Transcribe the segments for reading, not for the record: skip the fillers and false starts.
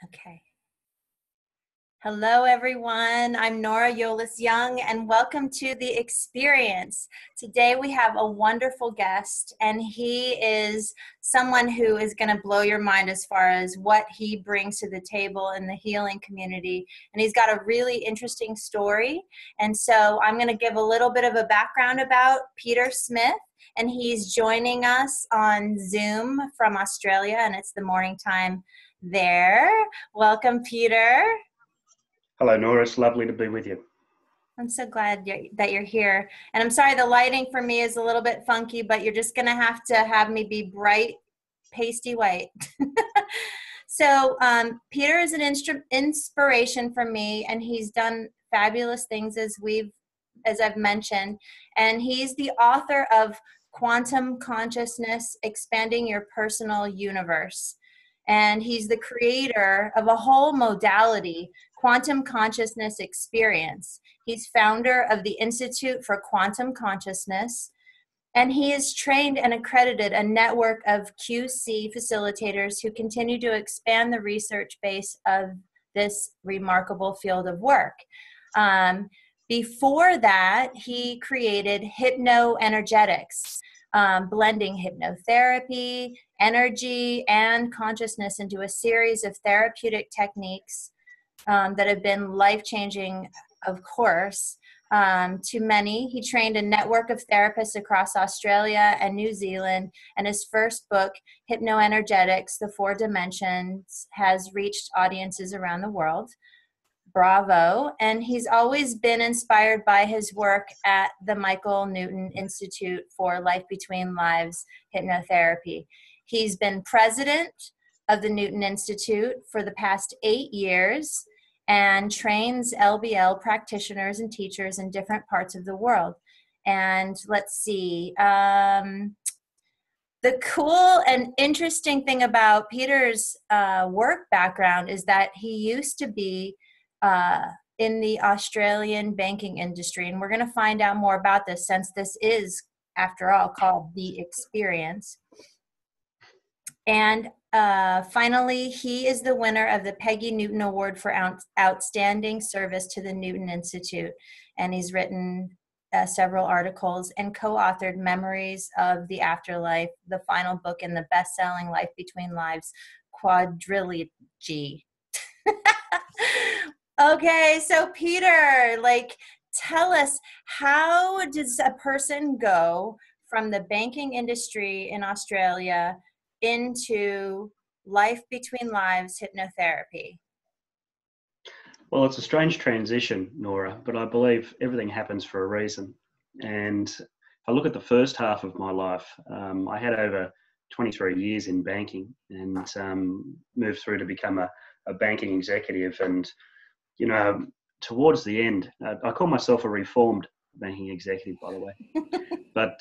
Okay. Hello, everyone. I'm Nora Yolles Young, and welcome to The Experience. Today we have a wonderful guest, and he is someone who is going to blow your mind as far as what he brings to the table in the healing community. And he's got a really interesting story. And so I'm going to give a little bit of a background about Peter Smith, and he's joining us on Zoom from Australia, and it's the morning time there. Welcome, Peter. Hello, Nora. It's lovely to be with you. I'm so glad that you're here. And I'm sorry the lighting for me is a little bit funky, but you're just going to have me be bright, pasty white. So Peter is an inspiration for me, and he's done fabulous things as I've mentioned. And he's the author of Quantum Consciousness, Expanding Your Personal Universe. And he's the creator of a whole modality, Quantum Consciousness Experience. He's founder of the Institute for Quantum Consciousness, and he has trained and accredited a network of QC Facilitators who continue to expand the research base of this remarkable field of work. Before that, he created hypnoenergetics, blending hypnotherapy, energy, and consciousness into a series of therapeutic techniques that have been life-changing, of course, to many. He trained a network of therapists across Australia and New Zealand, and his first book, Hypnoenergetics, The Four Dimensions, has reached audiences around the world. Bravo. And he's always been inspired by his work at the Michael Newton Institute for Life Between Lives Hypnotherapy. He's been president of the Newton Institute for the past 8 years and trains LBL practitioners and teachers in different parts of the world. And let's see, the cool and interesting thing about Peter's work background is that he used to be in the Australian banking industry. And we're going to find out more about this, since this is, after all, called The Experience. And finally, he is the winner of the Peggy Newton Award for Outstanding Service to the Newton Institute. And he's written several articles and co-authored Memories of the Afterlife, the final book in the best-selling Life Between Lives quadrilogy. Okay, so Peter, tell us, how does a person go from the banking industry in Australia into Life Between Lives hypnotherapy? Well, it's a strange transition, Nora, but I believe everything happens for a reason. And if I look at the first half of my life, I had over 23 years in banking and moved through to become a banking executive. And you know, towards the end, I call myself a reformed banking executive, by the way. But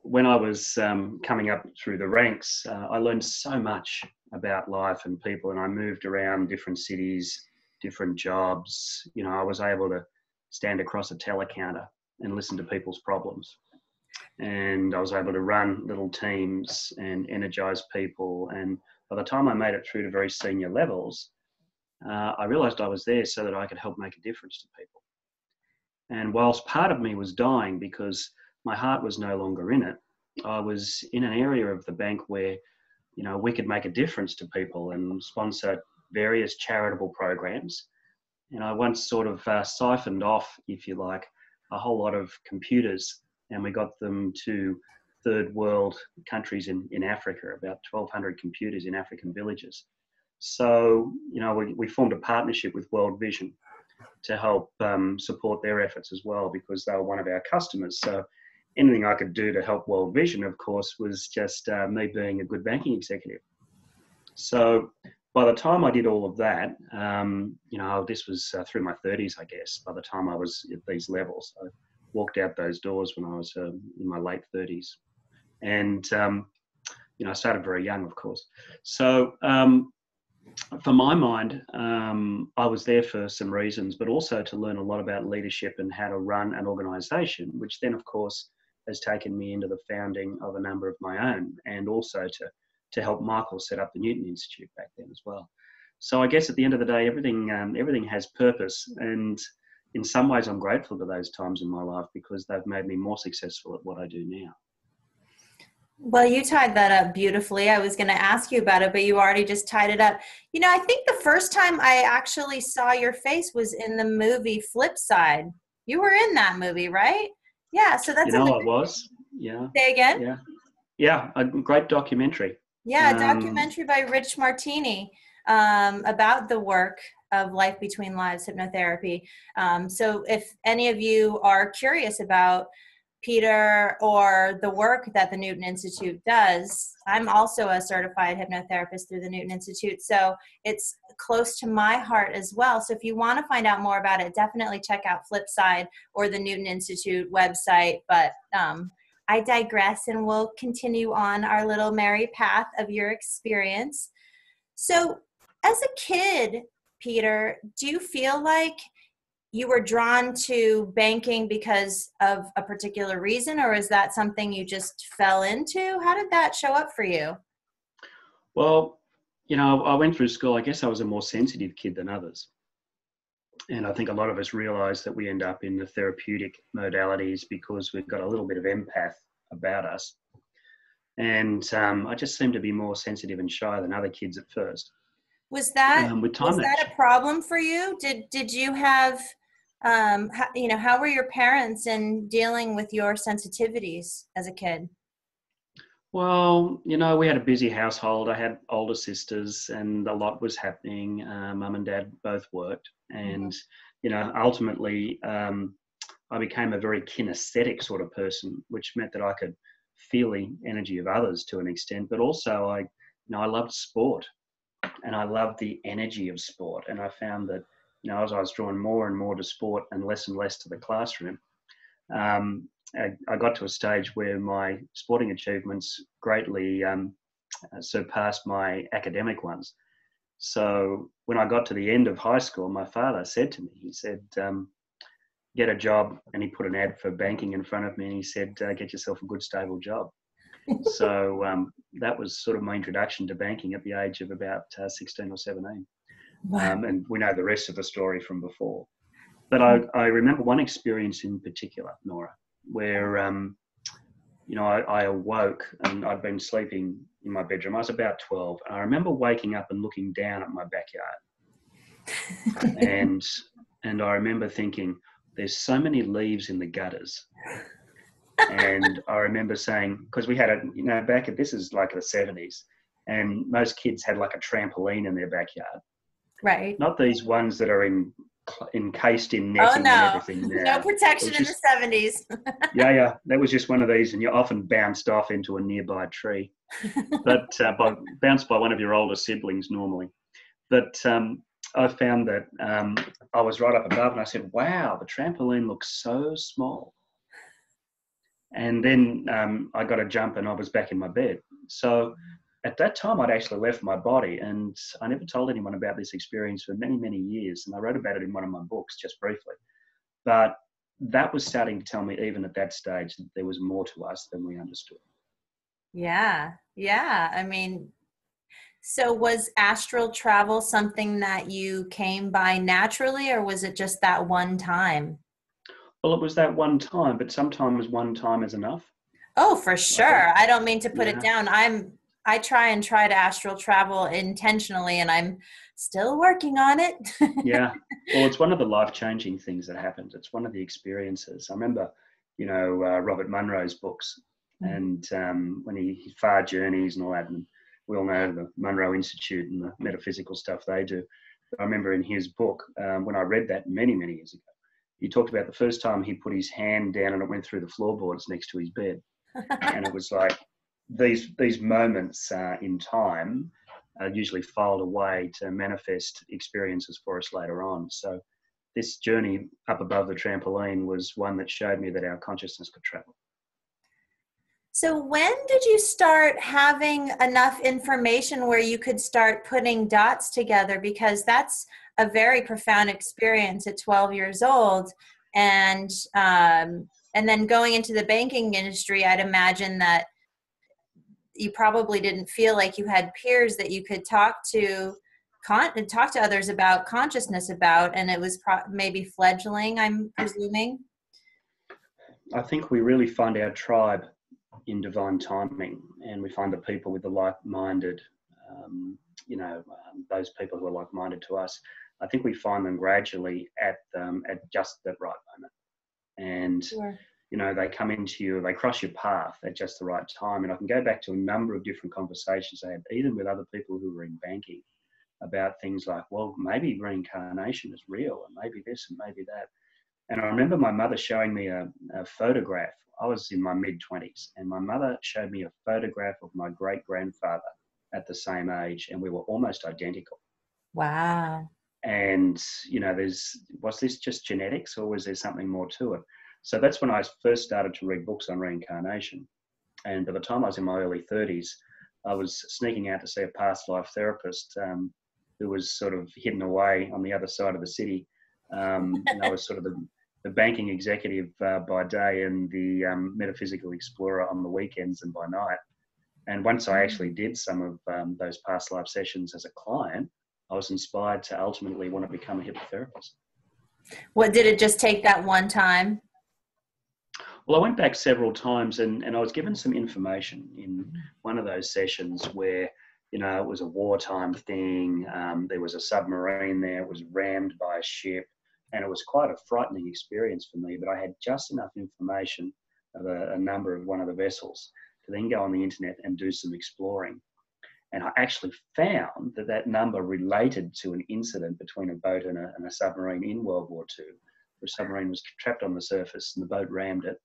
when I was coming up through the ranks, I learned so much about life and people, and I moved around different cities, different jobs. You know, I was able to stand across a telecounter and listen to people's problems. And I was able to run little teams and energize people. And by the time I made it through to very senior levels, I realized I was there so that I could help make a difference to people. And whilst part of me was dying because my heart was no longer in it, I was in an area of the bank where, you know, we could make a difference to people and sponsor various charitable programs. And I once sort of siphoned off, if you like, a whole lot of computers, and we got them to third world countries in Africa, about 1,200 computers in African villages. So, you know, we formed a partnership with World Vision to help support their efforts as well, because they were one of our customers. So anything I could do to help World Vision, of course, was just me being a good banking executive. So by the time I did all of that, you know, this was through my 30s, I guess, by the time I was at these levels. I walked out those doors when I was in my late 30s. And, you know, I started very young, of course. So for my mind, I was there for some reasons, but also to learn a lot about leadership and how to run an organisation, which then, of course, has taken me into the founding of a number of my own, and also to help Michael set up the Newton Institute back then as well. So I guess at the end of the day, everything has purpose, and in some ways I'm grateful to those times in my life because they've made me more successful at what I do now. Well, you tied that up beautifully. I was going to ask you about it, but you already just tied it up. You know, I think the first time I actually saw your face was in the movie Flip Side. You were in that movie, right? Yeah, so that's I was. Yeah. Say again? Yeah. Yeah, a great documentary. Yeah, a documentary by Rich Martini about the work of Life Between Lives Hypnotherapy. So if any of you are curious about Peter or the work that the Newton Institute does, I'm also a certified hypnotherapist through the Newton Institute, so it's close to my heart as well. So if you want to find out more about it, definitely check out Flipside or the Newton Institute website. But I digress, and we'll continue on our little merry path of your experience. So as a kid, Peter, do you feel like you were drawn to banking because of a particular reason, or is that something you just fell into? How did that show up for you? Well, I went through school. I guess I was a more sensitive kid than others. And I think a lot of us realize that we end up in the therapeutic modalities because we've got a little bit of empath about us. And I just seemed to be more sensitive and shy than other kids at first. Was that a problem for you? Did you have, how were your parents in dealing with your sensitivities as a kid? Well, we had a busy household. I had older sisters and a lot was happening. Mum and dad both worked. And, ultimately, I became a very kinesthetic sort of person, which meant that I could feel the energy of others to an extent. But also, I loved sport and I loved the energy of sport. And I found that, as I was drawn more and more to sport and less to the classroom, I got to a stage where my sporting achievements greatly surpassed my academic ones. So when I got to the end of high school, my father said to me, he said, get a job. And he put an ad for banking in front of me and he said, get yourself a good, stable job. So that was sort of my introduction to banking at the age of about 16 or 17. Wow. And we know the rest of the story from before. But I remember one experience in particular, Nora, where, I awoke and I'd been sleeping in my bedroom. I was about 12. And I remember waking up and looking down at my backyard. and I remember thinking, there's so many leaves in the gutters. And I remember saying, because we had this is like the 70s, and most kids had like a trampoline in their backyard. Right. Not these ones that are encased in netting and everything now. No protection in the 70s. Yeah. That was just one of these, and you often bounced off into a nearby tree. But bounced by one of your older siblings normally. But I found that I was right up above and I said, wow, the trampoline looks so small. And then I got a jump and I was back in my bed. So at that time, I'd actually left my body, and I never told anyone about this experience for many, many years. And I wrote about it in one of my books just briefly. But that was starting to tell me, even at that stage, that there was more to us than we understood. Yeah. I mean, so was astral travel something that you came by naturally, or was it just that one time? Well, it was that one time, but sometimes one time is enough. Oh, for sure. I don't mean to put it down. I try to astral travel intentionally, and I'm still working on it. Yeah. Well, it's one of the life-changing things that happens. It's one of the experiences. I remember, Robert Munro's books, and when he far journeys and all that, and we all know the Munro Institute and the metaphysical stuff they do. But I remember in his book, when I read that many, many years ago, he talked about the first time he put his hand down and it went through the floorboards next to his bed. And it was like these moments in time usually filed away to manifest experiences for us later on. So this journey up above the trampoline was one that showed me that our consciousness could travel. So when did you start having enough information where you could start putting dots together? Because that's a very profound experience at 12 years old. And then going into the banking industry, I'd imagine that you probably didn't feel like you had peers that you could talk to talk to others about consciousness about, and it was maybe fledgling, I'm presuming. I think we really find our tribe in divine timing, and we find the people with the like-minded, those people who are like-minded to us. I think we find them gradually at just that right moment. And, Sure. They come into you, they cross your path at just the right time. And I can go back to a number of different conversations I had, even with other people who were in banking, about things like, well, maybe reincarnation is real, and maybe this and maybe that. And I remember my mother showing me a photograph. I was in my mid-20s, and my mother showed me a photograph of my great-grandfather at the same age, and we were almost identical. Wow. And, was this just genetics, or was there something more to it? So that's when I first started to read books on reincarnation. And by the time I was in my early 30s, I was sneaking out to see a past life therapist who was sort of hidden away on the other side of the city. I was sort of the banking executive by day and the metaphysical explorer on the weekends and by night. And once I actually did some of those past life sessions as a client, I was inspired to ultimately want to become a hypnotherapist. What, did it just take that one time? Well, I went back several times and I was given some information in one of those sessions where, it was a wartime thing. There was a submarine there. It was rammed by a ship. And it was quite a frightening experience for me, but I had just enough information of a number of one of the vessels to then go on the internet and do some exploring. And I actually found that number related to an incident between a boat and a submarine in World War II, where a submarine was trapped on the surface and the boat rammed it.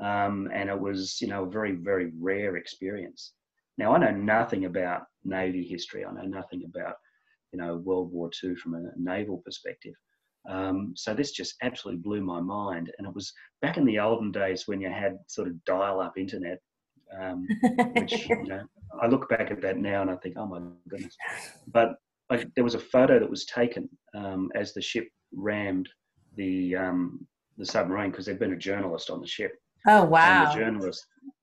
And it was, a very, very rare experience. Now, I know nothing about Navy history. I know nothing about, World War II from a naval perspective. So this just absolutely blew my mind. And it was back in the olden days when you had sort of dial-up internet, which, I look back at that now and I think, oh my goodness. But there was a photo that was taken as the ship rammed the submarine, because there'd been a journalist on the ship. Oh, wow. And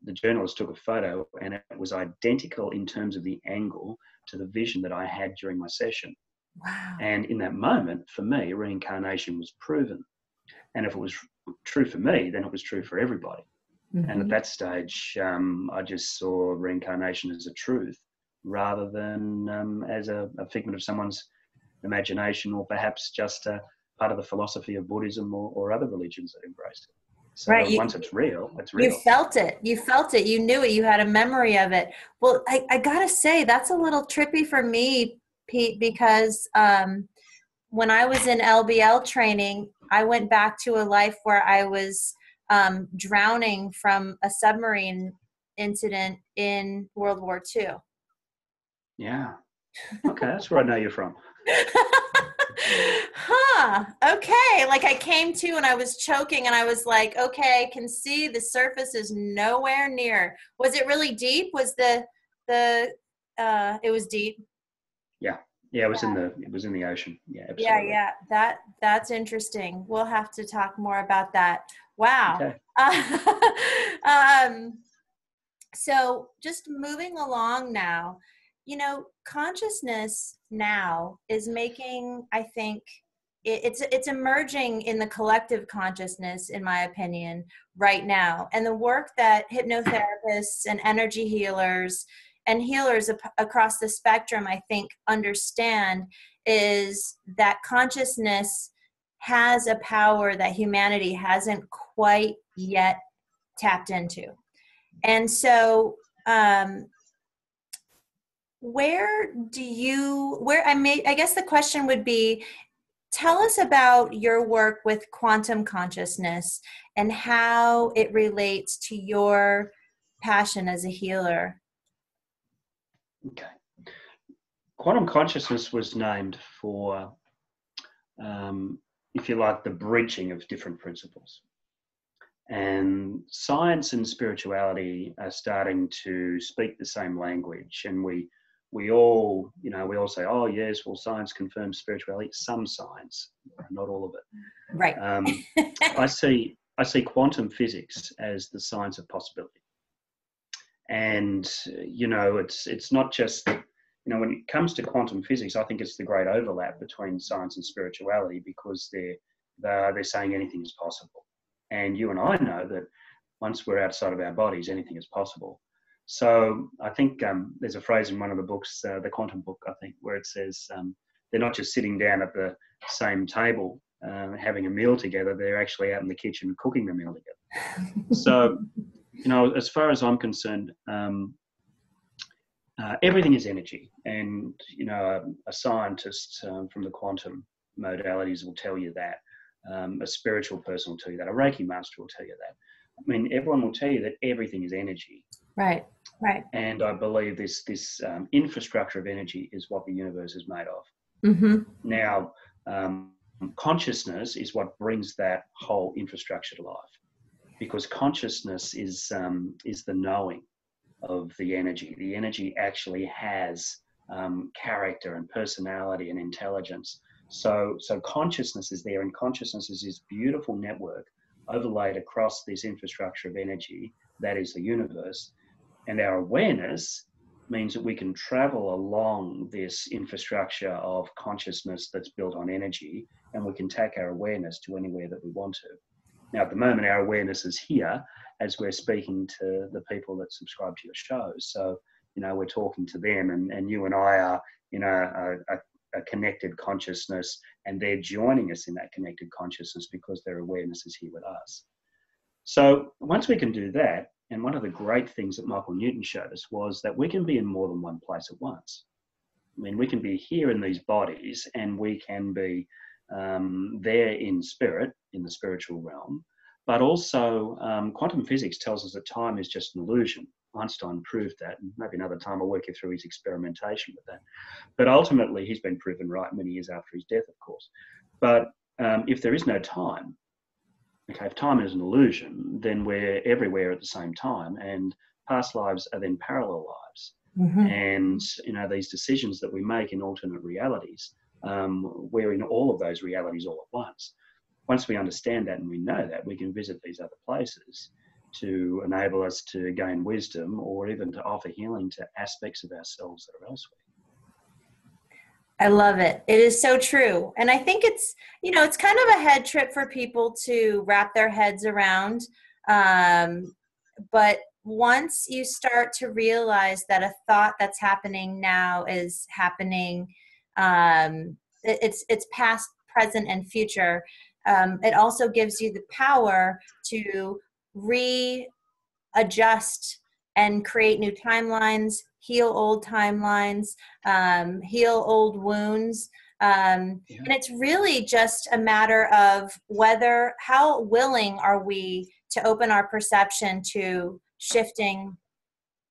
the journalist took a photo, and it was identical in terms of the angle to the vision that I had during my session. Wow. And in that moment, for me, reincarnation was proven. And if it was true for me, then it was true for everybody. Mm-hmm. And at that stage, I just saw reincarnation as a truth rather than as a figment of someone's imagination, or perhaps just a part of the philosophy of Buddhism or other religions that embrace it. So right. Once it's real, it's real. You felt it. You knew it. You had a memory of it. Well, I got to say, that's a little trippy for me, Pete, because when I was in LBL training, I went back to a life where I was drowning from a submarine incident in World War II. Yeah. Okay, that's where I know you're from. Huh. Okay. Like I came to and I was choking and I was like, okay, I can see the surface is nowhere near. Was it really deep? Was it was deep? Yeah. Yeah, it was in the ocean. Yeah, absolutely. Yeah. That's interesting. We'll have to talk more about that. Wow. Okay. So just moving along now, consciousness now is making, I think, it's emerging in the collective consciousness, in my opinion, right now. And the work that hypnotherapists and energy healers and healers across the spectrum, I think, understand is that consciousness has a power that humanity hasn't quite yet tapped into. And so, I guess the question would be, tell us about your work with quantum consciousness and how it relates to your passion as a healer. Okay. Quantum consciousness was named for, if you like, the bridging of different principles. And science and spirituality are starting to speak the same language, and we all say, oh yes, well, science confirms spirituality. Some science, not all of it. Right. I see quantum physics as the science of possibility, and it's not just when it comes to quantum physics, I think it's the great overlap between science and spirituality, because they're saying anything is possible. And you and I know that once we're outside of our bodies, anything is possible. So I think there's a phrase in one of the books, the quantum book, I think, where it says they're not just sitting down at the same table having a meal together, they're actually out in the kitchen cooking the meal together. So, as far as I'm concerned, everything is energy. And, a scientist from the quantum modalities will tell you that. A spiritual person will tell you that. A Reiki master will tell you that. I mean, everyone will tell you that everything is energy. Right. And I believe this infrastructure of energy is what the universe is made of. Mm-hmm. Now, consciousness is what brings that whole infrastructure to life, because consciousness is the knowing of the energy. The energy actually has character and personality and intelligence. So consciousness is there, and consciousness is this beautiful network overlaid across this infrastructure of energy that is the universe. And our awareness means that we can travel along this infrastructure of consciousness that's built on energy, and we can take our awareness to anywhere that we want to. Now, at the moment, our awareness is here as we're speaking to the people that subscribe to your shows. So, we're talking to them, and you and I are in a connected consciousness, and they're joining us in that connected consciousness because their awareness is here with us. So once we can do that, and one of the great things that Michael Newton showed us was that we can be in more than one place at once. I mean, we can be here in these bodies, and we can be there in spirit, in the spiritual realm, but also quantum physics tells us that time is just an illusion. Einstein proved that, and maybe another time I'll work you through his experimentation with that. But ultimately, he's been proven right many years after his death, of course. But if there is no time, okay, if time is an illusion, then we're everywhere at the same time, and past lives are then parallel lives. Mm-hmm. And, these decisions that we make in alternate realities, we're in all of those realities all at once. Once we understand that and we know that, we can visit these other places to enable us to gain wisdom, or even to offer healing to aspects of ourselves that are elsewhere. I love it. It is so true. And I think it's, it's kind of a head trip for people to wrap their heads around. But once you start to realize that a thought that's happening now is happening, it's past, present, and future. It also gives you the power to readjust and create new timelines, heal old timelines, heal old wounds. And it's really just a matter of how willing are we to open our perception to shifting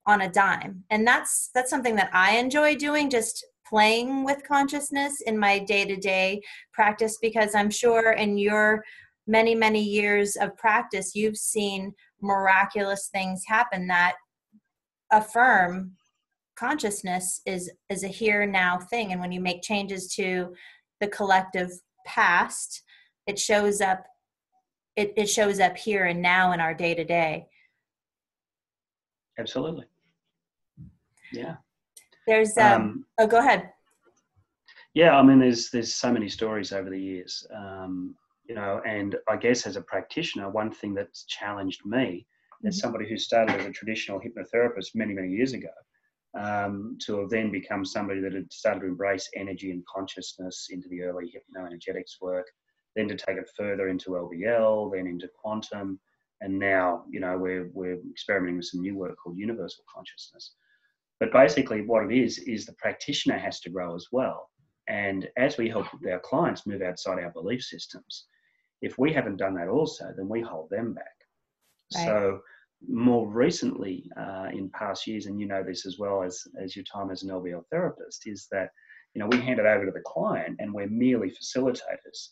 on a dime. And that's something that I enjoy doing, just playing with consciousness in my day-to-day practice, because I'm sure in your many, many years of practice, you've seen miraculous things happen that affirm consciousness is a here now thing. And when you make changes to the collective past, it shows up here and now in our day-to-day. Absolutely. Yeah. There's go ahead. Yeah, I mean, there's so many stories over the years, and I guess as a practitioner, one thing that's challenged me as somebody who started as a traditional hypnotherapist many, many years ago, to have then become somebody that had started to embrace energy and consciousness into the early hypnoenergetics work, then to take it further into LBL, then into quantum, and now, we're experimenting with some new work called universal consciousness. But basically what it is the practitioner has to grow as well. And as we help our clients move outside our belief systems, if we haven't done that also, then we hold them back. Right. So more recently, in past years, and this as well as your time as an LBL therapist, is that, we hand it over to the client, and we're merely facilitators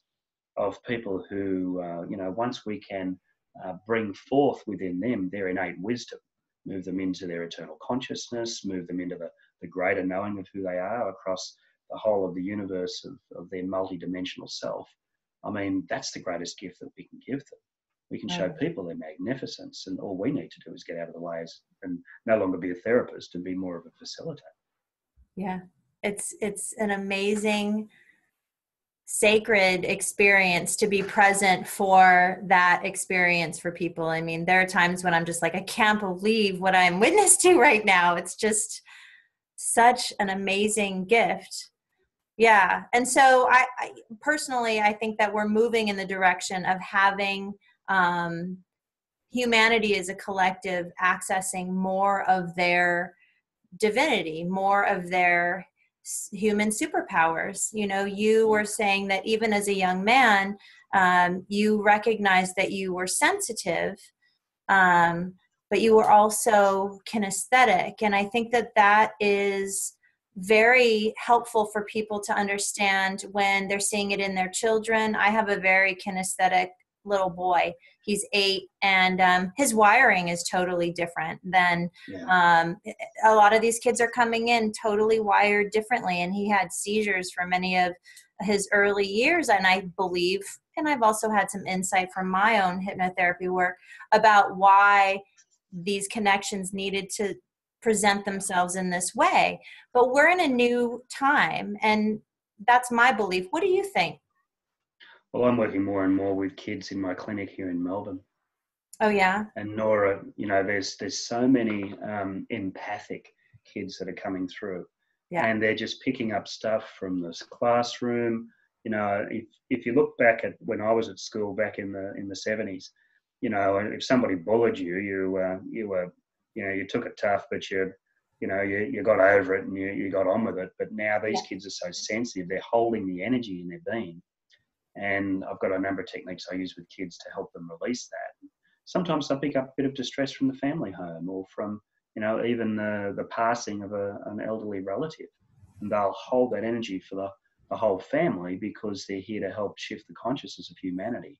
of people who, once we can bring forth within them their innate wisdom, move them into their eternal consciousness, move them into the greater knowing of who they are across the whole of the universe of their multidimensional self. I mean, that's the greatest gift that we can give them. We can show people their magnificence, and all we need to do is get out of the way and no longer be a therapist and be more of a facilitator. Yeah, It's an amazing, sacred experience to be present for that experience for people. I mean, there are times when I'm just like, I can't believe what I'm witness to right now. It's just such an amazing gift. Yeah. And so I personally, I think that we're moving in the direction of having humanity as a collective accessing more of their divinity, more of their human superpowers. You know, you were saying that even as a young man, you recognized that you were sensitive, but you were also kinesthetic. And I think that that is very helpful for people to understand when they're seeing it in their children. I have a very kinesthetic little boy. He's 8, and his wiring is totally different than a lot of these kids are coming in totally wired differently. And he had seizures for many of his early years. And I believe, and I've also had some insight from my own hypnotherapy work about why these connections needed to present themselves in this way. But we're in a new time, and that's my belief. What do you think? Well, I'm working more and more with kids in my clinic here in Melbourne. Oh, yeah. And Nora, you know, there's so many empathic kids that are coming through, and they're just picking up stuff from this classroom. You know, if you look back at when I was at school back in the 70s, you know, if somebody bullied you, you were, you know, you took it tough, but you got over it and you got on with it. But now these kids are so sensitive; they're holding the energy in their being. And I've got a number of techniques I use with kids to help them release that. Sometimes they'll pick up a bit of distress from the family home, or from, you know, even the passing of an elderly relative. And they'll hold that energy for the whole family, because they're here to help shift the consciousness of humanity.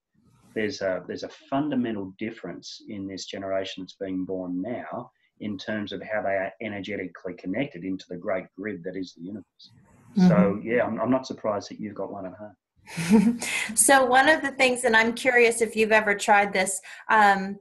There's a fundamental difference in this generation that's being born now in terms of how they are energetically connected into the great grid that is the universe. Mm-hmm. So, yeah, I'm not surprised that you've got one at home. So one of the things, and I'm curious if you've ever tried this, I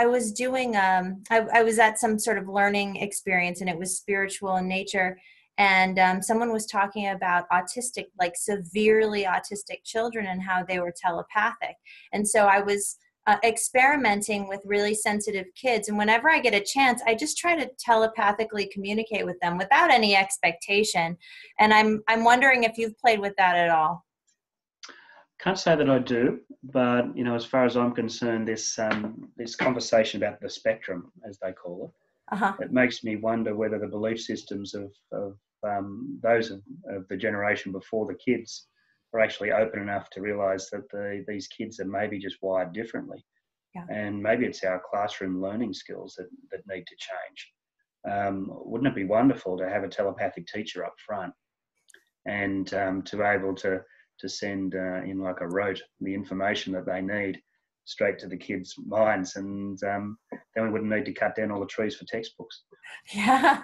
was doing, I was at some sort of learning experience, and it was spiritual in nature. And someone was talking about autistic, like severely autistic children, and how they were telepathic. And so I was experimenting with really sensitive kids. And whenever I get a chance, I just try to telepathically communicate with them without any expectation. And I'm wondering if you've played with that at all. Can't say that I do, but, you know, as far as I'm concerned, this conversation about the spectrum, as they call it, it makes me wonder whether the belief systems of those of the generation before the kids are actually open enough to realise that these kids are maybe just wired differently. Yeah. And maybe it's our classroom learning skills that need to change. Wouldn't it be wonderful to have a telepathic teacher up front, and to be able to send in like a rote the information that they need straight to the kids' minds, and then we wouldn't need to cut down all the trees for textbooks. Yeah.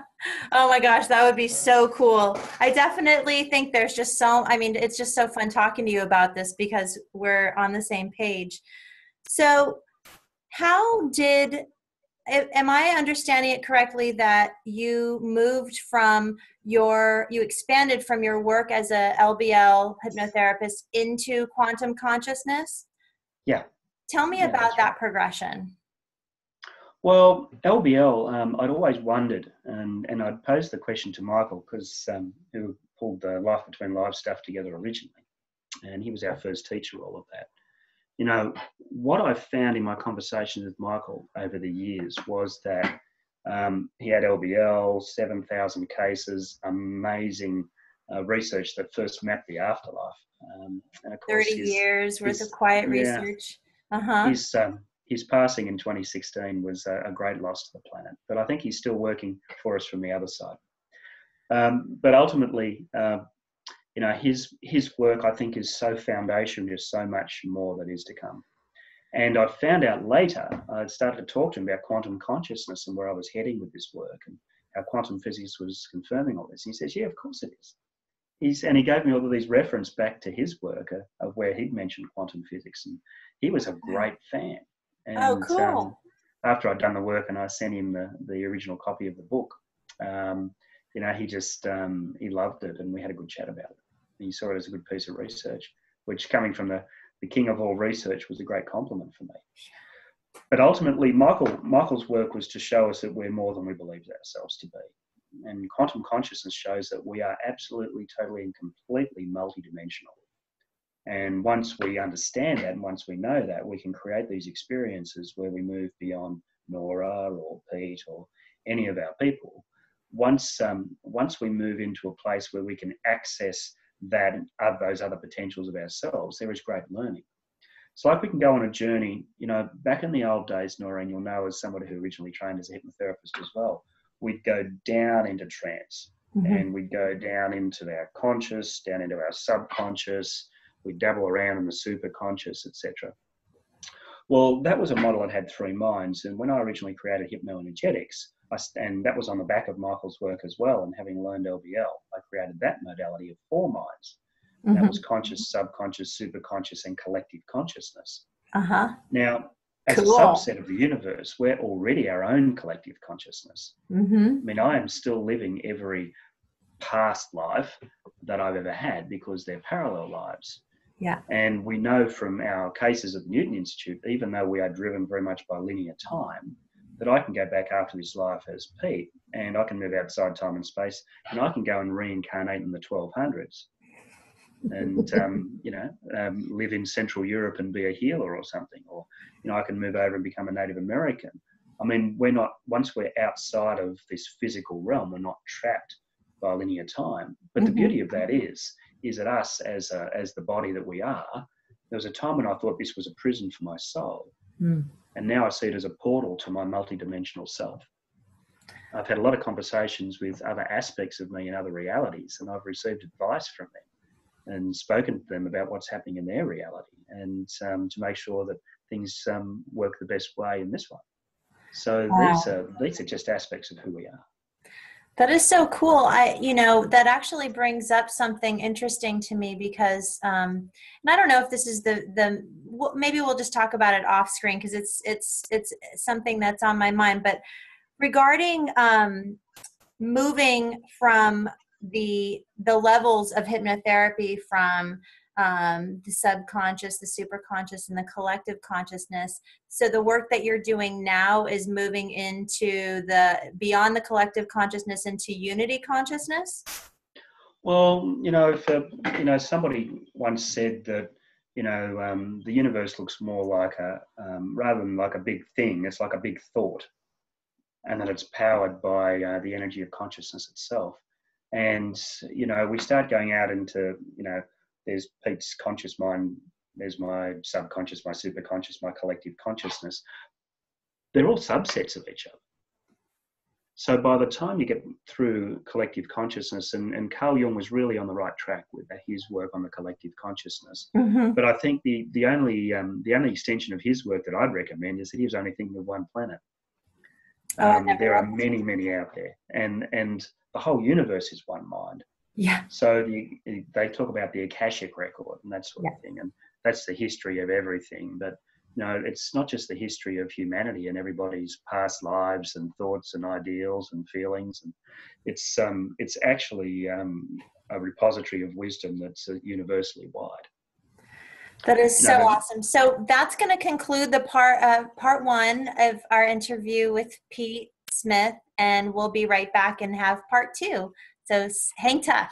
Oh my gosh, that would be so cool. I definitely think there's just it's just so fun talking to you about this, because we're on the same page. So am I understanding it correctly that you expanded from your work as a LBL hypnotherapist into quantum consciousness? Yeah. Tell me about that progression. Well, LBL, I'd always wondered, and I'd posed the question to Michael, because who pulled the Life Between Lives stuff together originally, and he was our first teacher, all of that. You know, what I found in my conversations with Michael over the years was that he had LBL, 7,000 cases, amazing research that first mapped the afterlife. And of course, 30 years worth of quiet research. His passing in 2016 was a great loss to the planet, but I think he's still working for us from the other side. But ultimately, you know, his work, I think, is so foundational. There's so much more that is to come. And I found out later, I started to talk to him about quantum consciousness and where I was heading with this work, and how quantum physics was confirming all this. And he says, yeah, of course it is. And he gave me all of these reference back to his work of where he'd mentioned quantum physics. And he was a great fan. And, after I'd done the work and I sent him the original copy of the book, he just, he loved it, and we had a good chat about it. He saw it as a good piece of research, which, coming from the king of all research, was a great compliment for me. But ultimately, Michael's work was to show us that we're more than we believed ourselves to be. And quantum consciousness shows that we are absolutely, totally, and completely multidimensional. And once we understand that, and once we know that, we can create these experiences where we move beyond Nora or Pete or any of our people. Once we move into a place where we can access those other potentials of ourselves, there is great learning. It's like we can go on a journey, back in the old days, Nora, and you'll know as somebody who originally trained as a hypnotherapist as well, we'd go down into trance, and we'd go down into our conscious, down into our subconscious, we'd dabble around in the superconscious, etc. Well, that was a model that had three minds, and when I originally created hypnoenergetics, and that was on the back of Michael's work as well, and having learned LBL, I created that modality of four minds. And that was conscious, subconscious, superconscious, and collective consciousness. Now, as a subset of the universe, we're already our own collective consciousness. I mean, I am still living every past life that I've ever had because they're parallel lives. Yeah. And we know from our cases at the Newton Institute, even though we are driven very much by linear time, that I can go back after this life as Pete, and I can move outside time and space, and I can go and reincarnate in the 1200s. And, live in Central Europe and be a healer or something. Or, I can move over and become a Native American. I mean, once we're outside of this physical realm, we're not trapped by linear time. But the beauty of that is that us as the body that we are, there was a time when I thought this was a prison for my soul. And now I see it as a portal to my multidimensional self. I've had a lot of conversations with other aspects of me and other realities, and I've received advice from them and spoken to them about what's happening in their reality, and to make sure that things work the best way in this one. So these are just aspects of who we are. That is so cool. That actually brings up something interesting to me because, and I don't know if this is maybe we'll just talk about it off screen because it's something that's on my mind. But regarding moving from the levels of hypnotherapy from the subconscious, the superconscious, and the collective consciousness. So the work that you're doing now is moving into beyond the collective consciousness into unity consciousness? Well, somebody once said that, the universe looks more like rather than like a big thing, it's like a big thought, and that it's powered by the energy of consciousness itself. And, we start going out into, there's Pete's conscious mind, there's my subconscious, my superconscious, my collective consciousness. They're all subsets of each other. So by the time you get through collective consciousness, and Carl Jung was really on the right track with his work on the collective consciousness. But I think the only extension of his work that I'd recommend is that he was only thinking of one planet. There are many, many out there, and the whole universe is one mind. Yeah. So they talk about the Akashic record and that sort of thing, and that's the history of everything. But it's not just the history of humanity and everybody's past lives and thoughts and ideals and feelings, and it's actually a repository of wisdom that's universally wide. That is so awesome. So that's going to conclude the part one of our interview with Pete Smith, and we'll be right back and have part two. So hang tough.